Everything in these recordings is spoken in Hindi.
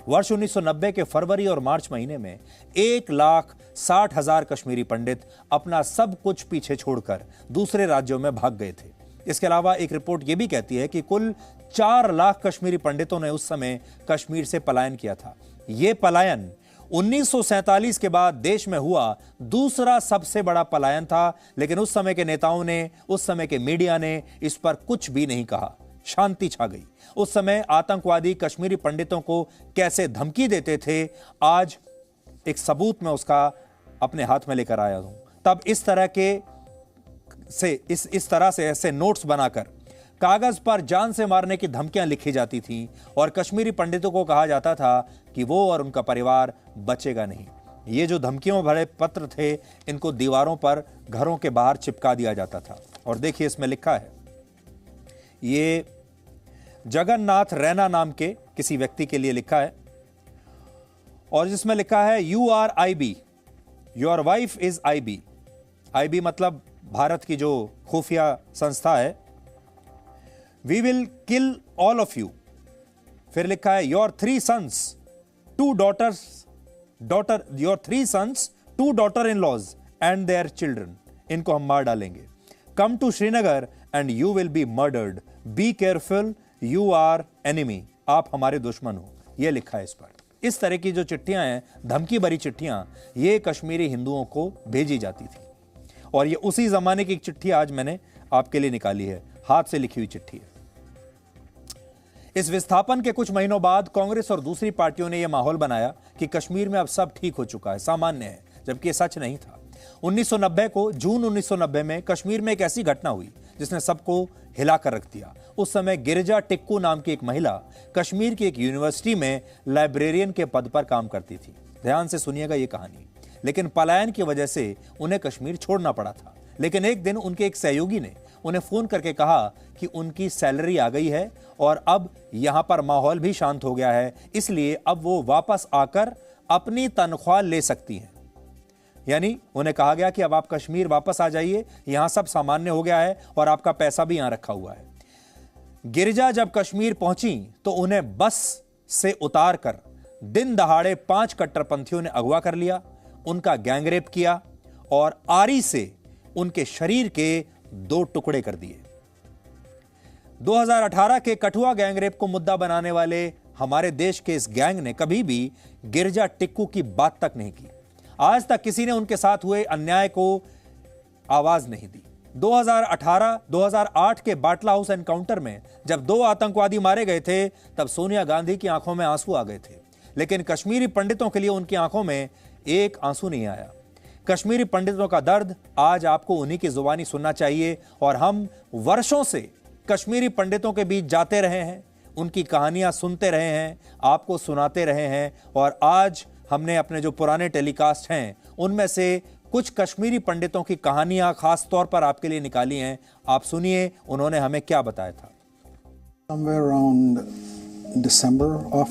वर्ष 1990 के फरवरी और मार्च महीने में 1,60,000 कश्मीरी पंडित अपना सब कुछ पीछे छोड़कर दूसरे राज्यों में भाग गए थे। इसके अलावा एक रिपोर्ट यह भी कहती है कि कुल 4 लाख कश्मीरी पंडितों ने उस समय कश्मीर से पलायन किया था। यह पलायन 1947 के बाद देश में हुआ दूसरा सबसे बड़ा पलायन था, लेकिन उस समय के नेताओं ने, उस समय के मीडिया ने इस पर कुछ भी नहीं कहा। शांति छा गई। उस समय आतंकवादी कश्मीरी पंडितों को कैसे धमकी देते थे, आज एक सबूत मैं उसका अपने हाथ में लेकर आया हूं। तब इस तरह से ऐसे नोट्स बनाकर कागज पर जान से मारने की धमकियां लिखी जाती थीं और कश्मीरी पंडितों को कहा जाता था कि वो और उनका परिवार बचेगा नहीं। ये जो धमकियों भरे पत्र थे, इनको दीवारों पर घरों के बाहर चिपका दिया जाता था। और देखिए इसमें लिखा है, ये जगन्नाथ रैना नाम के किसी व्यक्ति के लिए लिखा है और जिसमें लिखा है, you are IB, your wife is IB। IB मतलब भारत की जो खुफिया संस्था है। We will kill all of you. फिर लिखा है, your 3 sons, 2 daughters, your 3 sons, 2 daughter-in-laws and their children, इनको हम मार डालेंगे। Come to Srinagar and you will be murdered. Be careful, you are enemy. आप हमारे दुश्मन हो, यह लिखा है इस पर। इस तरह की जो चिट्ठियां हैं, धमकी भरी चिट्ठियां, ये कश्मीरी हिंदुओं को भेजी जाती थी। और ये उसी जमाने की एक चिट्ठी आज मैंने आपके लिए निकाली है, हाथ से लिखी हुई चिट्ठी है। इस विस्थापन के कुछ महीनों बाद कांग्रेस और दूसरी पार्टियों ने यह माहौल बनाया कि कश्मीर में अब सब ठीक हो चुका है, सामान्य है, जबकि यह सच नहीं था। 1990 को, जून 1990 में कश्मीर में एक ऐसी घटना हुई जिसने सबको हिलाकर रख दिया। उस समय गिरिजा टिक्कू नाम की एक महिला कश्मीर की एक यूनिवर्सिटी में लाइब्रेरियन के पद पर काम करती थी। ध्यान से सुनिएगा ये कहानी। लेकिन पलायन की वजह से उन्हें कश्मीर छोड़ना पड़ा था। लेकिन एक दिन उनके एक सहयोगी ने उन्हें फोन करके कहा कि उनकी सैलरी आ गई है और अब यहां पर माहौल भी शांत हो गया है, इसलिए अब वो वापस आकर अपनी तनख्वाह ले सकती हैं। यानी उन्हें कहा गया कि अब आप कश्मीर वापस आ जाइए, यहां सब सामान्य हो गया है और आपका पैसा भी यहां रखा हुआ है। गिरिजा जब कश्मीर पहुंची तो उन्हें बस से उतारकर दिन दहाड़े 5 कट्टरपंथियों ने अगवा कर लिया, उनका गैंगरेप किया और आरी से उनके शरीर के 2 टुकड़े कर दिए। 2018 के कठुआ गैंगरेप को मुद्दा बनाने वाले हमारे देश के इस गैंग ने कभी भी गिरिजा टिक्कू की बात तक नहीं की। आज तक किसी ने उनके साथ हुए अन्याय को आवाज नहीं दी। 2008 के बाटला हाउस एनकाउंटर में जब 2 आतंकवादी मारे गए थे, तब सोनिया गांधी की आंखों में आंसू आ गए थे। लेकिन कश्मीरी पंडितों के लिए उनकी आंखों में एक आंसू नहीं आया। कश्मीरी पंडितों का दर्द आज आपको उन्हीं की जुबानी सुनना चाहिए और हम वर्षों से कश्मीरी पंडितों के बीच जाते रहे हैं, उनकी कहानियां सुनते रहे हैं, आपको सुनाते रहे हैं और आज हमने अपने जो पुराने टेलीकास्ट हैं उनमें से कुछ कश्मीरी पंडितों की कहानियां खास तौर पर आपके लिए निकाली हैं। आप सुनिए उन्होंने हमें क्या बताया था। Somewhere around December of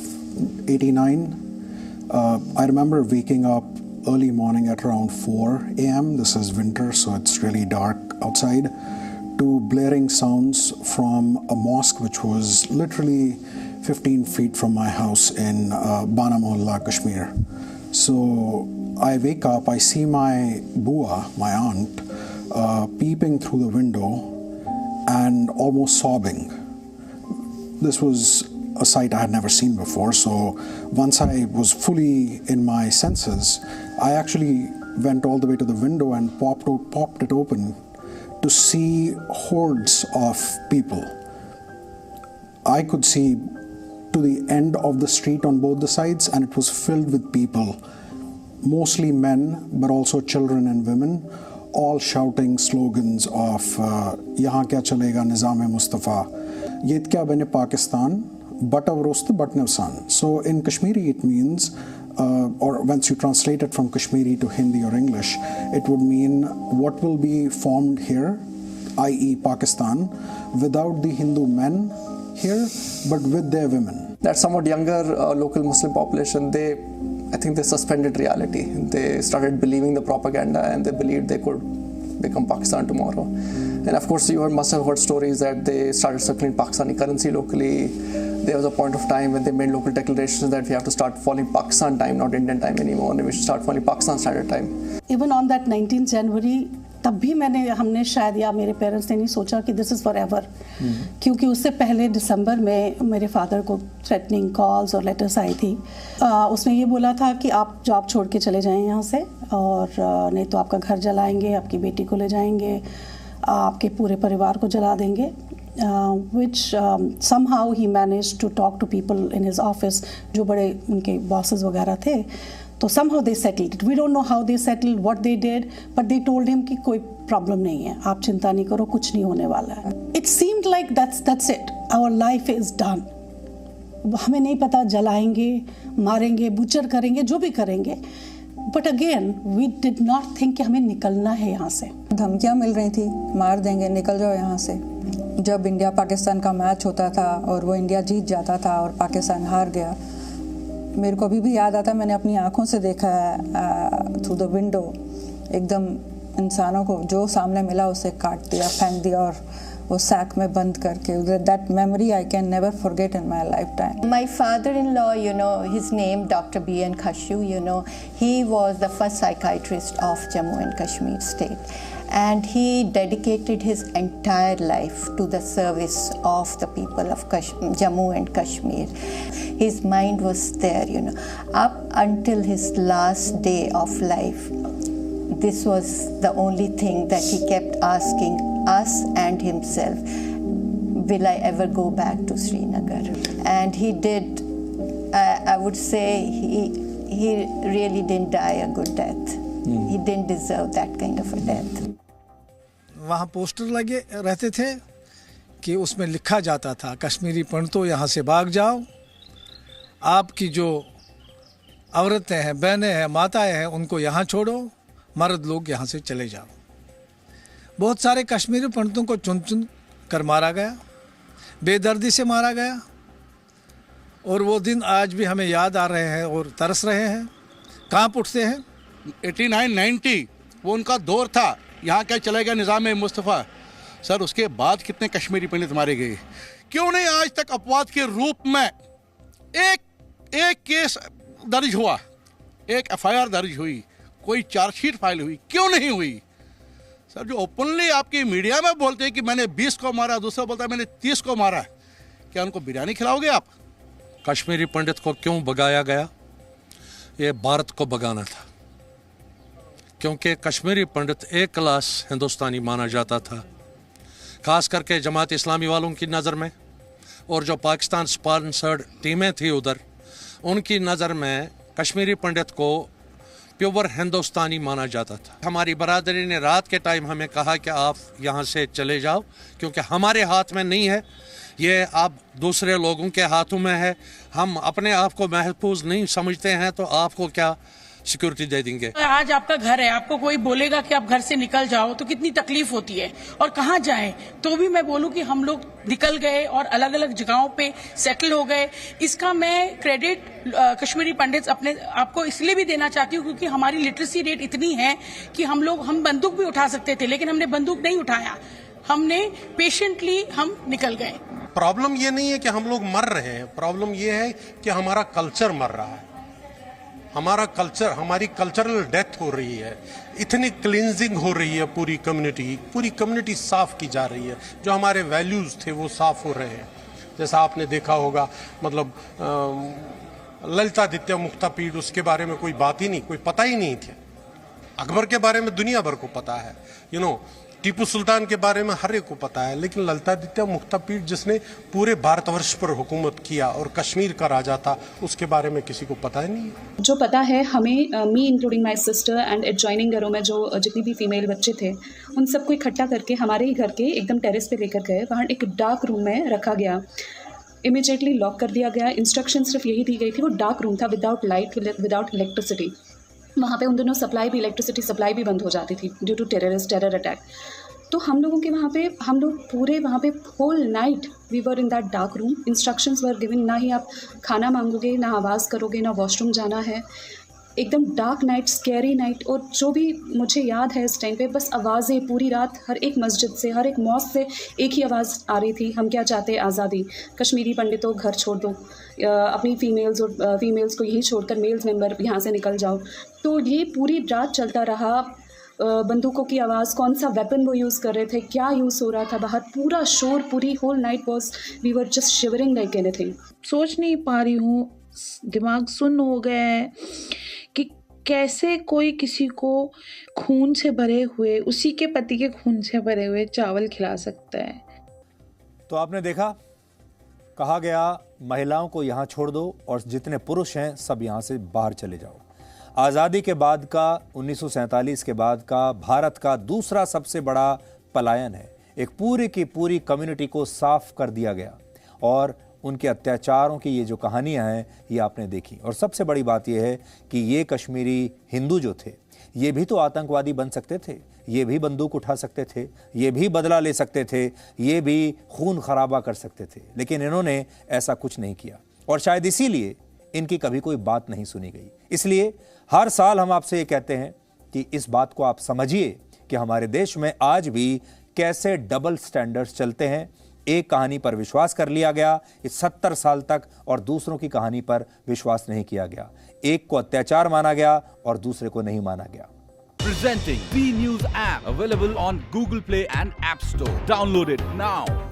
89, I remember waking up early morning at around 4 a.m. This is winter, so it's really dark outside, to blaring sounds from a mosque which was literally 15 feet from my house in Bana Mohalla, Kashmir. So I wake up, I see my bua, my aunt, peeping through the window and almost sobbing. This was a sight I had never seen before, so once I was fully in my senses, I actually went all the way to the window and popped it open to see hordes of people. I could see to the end of the street on both the sides, and it was filled with people, mostly men, but also children and women, all shouting slogans of "Yahan kya chalega, Nizam-e-Mustafa, Yet kya bene Pakistan, Bata Vrost Batnevsan." So in Kashmiri it means, or once you translate it from Kashmiri to Hindi or English, it would mean what will be formed here, i.e. Pakistan, without the Hindu men here, but with their women. That somewhat younger local Muslim population, I think they suspended reality. They started believing the propaganda and they believed they could become Pakistan tomorrow. Then of course you must have heard stories that they started circling Pakistani currency locally. There was a point of time when they made local declarations that we have to start following Pakistan time, not Indian time anymore, and we should start following Pakistan standard time. Even on that 19 January, तब भी हमने शायद या मेरे पेरेंट्स ने नहीं सोचा कि दिस इज़ फॉर एवर, क्योंकि उससे पहले दिसंबर में मेरे फादर को थ्रेटनिंग कॉल्स और लेटर्स आई थी। उसमें ये बोला था कि आप जॉब छोड़ के चले जाएं यहाँ से, और नहीं तो आपका घर जलाएंगे, आपकी बेटी को ले जाएंगे, आपके पूरे परिवार को जला देंगे। which somehow he managed to talk to people in his office, जो बड़े उनके bosses वगैरह थे, तो somehow they settled it. We don't know how they settled, what they did, but they told him कि कोई problem नहीं है, आप चिंता नहीं करो, कुछ नहीं होने वाला है। It seemed like that's it, our life is done. हमें नहीं पता जलाएंगे, मारेंगे, बुचर करेंगे, जो भी करेंगे, but again we did not think कि हमें निकलना है यहाँ से। धमकियाँ मिल रही थी, मार देंगे, निकल जाओ यहाँ से। जब इंडिया पाकिस्तान का मैच होता था और वो इंडिया जीत जाता था और पाकिस्तान हार गया, मेरे को अभी भी याद आता है, मैंने अपनी आंखों से देखा है थ्रू द विंडो, एकदम इंसानों को जो सामने मिला उसे काट दिया, फेंक दिया और वो सैक में बंद करके। That memory I can never forget in my lifetime. My father-in-law, you know, his name Dr. B.N. Khashu, you know, he was the first psychiatrist of Jammu and Kashmir state, and he dedicated his entire life to the service of the people of Jammu and Kashmir. His mind was there, you know, up until his last day of life. This was the only thing that he kept asking us and himself, will I ever go back to Srinagar? And he did. I would say he really didn't die a good death. He didn't deserve that kind of a death. वहाँ पोस्टर लगे रहते थे कि उसमें लिखा जाता था, कश्मीरी पंडितों यहाँ से भाग जाओ, आपकी जो औरतें हैं, बहनें हैं, माताएं हैं, उनको यहाँ छोड़ो, मर्द लोग यहाँ से चले जाओ। बहुत सारे कश्मीरी पंडितों को चुन चुन कर मारा गया, बेदर्दी से मारा गया, और वो दिन आज भी हमें याद आ रहे हैं और तरस रहे हैं, कांप उठते हैं। 89-90 वो उनका दौर था, यहाँ क्या चला गया निज़ाम मुस्तफ़ा सर, उसके बाद कितने कश्मीरी पंडित मारे गए। क्यों नहीं आज तक अपवाद के रूप में एक केस दर्ज हुआ, एक FIR दर्ज हुई, कोई चार्जशीट फाइल हुई, क्यों नहीं हुई? सर, जो ओपनली आपकी मीडिया में बोलते हैं कि मैंने 20 को मारा, दूसरा बोलता है मैंने 30 को मारा, क्या उनको बिरयानी खिलाओगे आप? कश्मीरी पंडित को क्यों भगाया गया? ये भारत को भगाना था, क्योंकि कश्मीरी पंडित एक क्लास हिंदुस्तानी माना जाता था, खास करके जमात इस्लामी वालों की नज़र में, और जो पाकिस्तान स्पॉन्सर्ड टीमें थी उधर, उनकी नज़र में कश्मीरी पंडित को प्योर हिंदुस्तानी माना जाता था। हमारी बरादरी ने रात के टाइम हमें कहा कि आप यहाँ से चले जाओ, क्योंकि हमारे हाथ में नहीं है, ये आप दूसरे लोगों के हाथों में है, हम अपने आप को महफूज नहीं समझते हैं, तो आपको क्या सिक्योरिटी दे देंगे। आज आपका घर है, आपको कोई बोलेगा कि आप घर से निकल जाओ तो कितनी तकलीफ होती है, और कहाँ जाएं, तो भी मैं बोलूं कि हम लोग निकल गए और अलग अलग जगहों पे सेटल हो गए। इसका मैं क्रेडिट कश्मीरी पंडित अपने आपको इसलिए भी देना चाहती हूँ क्योंकि हमारी लिटरेसी रेट इतनी है कि हम बंदूक भी उठा सकते थे, लेकिन हमने बंदूक नहीं उठाया, हमने पेशेंटली हम निकल गए। प्रॉब्लम ये नहीं है कि हम लोग मर रहे हैं, प्रॉब्लम ये है कि हमारा कल्चर मर रहा है, हमारा कल्चर, हमारी कल्चरल डेथ हो रही है, इतनी क्लींजिंग हो रही है, पूरी कम्युनिटी साफ की जा रही है, जो हमारे वैल्यूज़ थे वो साफ हो रहे हैं। जैसा आपने देखा होगा, मतलब ललितादित्य मुक्तापीठ, उसके बारे में कोई बात ही नहीं, कोई पता ही नहीं थे। अकबर के बारे में दुनिया भर को पता है, टीपू सुल्तान के बारे में हर एक को पता है, लेकिन ललितादित्य मुक्तापीठ जिसने पूरे भारतवर्ष पर हुकूमत किया और कश्मीर का राजा था, उसके बारे में किसी को पता ही नहीं है। जो पता है हमें, मी including my sister and adjoining घरों में जो जितनी भी फीमेल बच्चे थे, उन सबको इकट्ठा करके हमारे ही घर के एकदम टेरेस पे लेकर गए, वहाँ एक डार्क रूम में रखा गया, इमीडिएटली लॉक कर दिया गया। इंस्ट्रक्शन सिर्फ यही दी गई थी, वो डार्क रूम था, विदाउट लाइट, विदाउट इलेक्ट्रिसिटी। वहाँ पे उन दिनों इलेक्ट्रिसिटी सप्लाई भी बंद हो जाती थी ड्यू टू टेरर अटैक। तो हम लोगों के वहाँ पे, हम लोग पूरे वहाँ पे whole night we were in that dark room. Instructions were given, ना ही आप खाना मांगोगे, ना आवाज़ करोगे, ना वॉशरूम जाना है। एकदम डार्क नाइट, स्कैरी नाइट। और जो भी मुझे याद है इस टाइम पे, बस आवाज़ें पूरी रात हर एक मस्जिद से, हर एक मॉस्क से एक ही आवाज़ आ रही थी, हम क्या चाहते हैं, आज़ादी। कश्मीरी पंडितों घर छोड़ दो, अपनी फीमेल्स को यहीं छोड़कर मेल्स मेंबर यहाँ से निकल जाओ। तो ये पूरी रात चलता रहा। बंदूकों की आवाज़, कौन सा वेपन वो यूज़ कर रहे थे, क्या यूज़ हो रहा था बाहर, पूरा शोर, पूरी whole night was, we were just shivering like anything. सोच नहीं पा रही हूँ, दिमाग सुन्न हो गया है कि कैसे कोई किसी को खून से भरे हुए, उसी के पति के खून से भरे हुए चावल खिला सकता है। तो आपने देखा, कहा गया महिलाओं को यहाँ छोड़ दो और जितने पुरुष हैं सब यहाँ से बाहर चले जाओ। आज़ादी के बाद का 1947 के बाद का भारत का दूसरा सबसे बड़ा पलायन है। एक पूरी की पूरी कम्युनिटी को साफ कर दिया गया और उनके अत्याचारों की ये जो कहानियां हैं ये आपने देखी। और सबसे बड़ी बात ये है कि ये कश्मीरी हिंदू जो थे ये भी तो आतंकवादी बन सकते थे, ये भी बंदूक उठा सकते थे, ये भी बदला ले सकते थे, ये भी खून खराबा कर सकते थे, लेकिन इन्होंने ऐसा कुछ नहीं किया और शायद इसीलिए इनकी कभी कोई बात नहीं सुनी गई। इसलिए हर साल हम आपसे ये कहते हैं कि इस बात को आप समझिए कि हमारे देश में आज भी कैसे डबल स्टैंडर्ड्स चलते हैं। एक कहानी पर विश्वास कर लिया गया इस 70 साल तक और दूसरों की कहानी पर विश्वास नहीं किया गया। एक को अत्याचार माना गया और दूसरे को नहीं माना गया। Presenting B News app, available on Google Play and App Store. Download it now.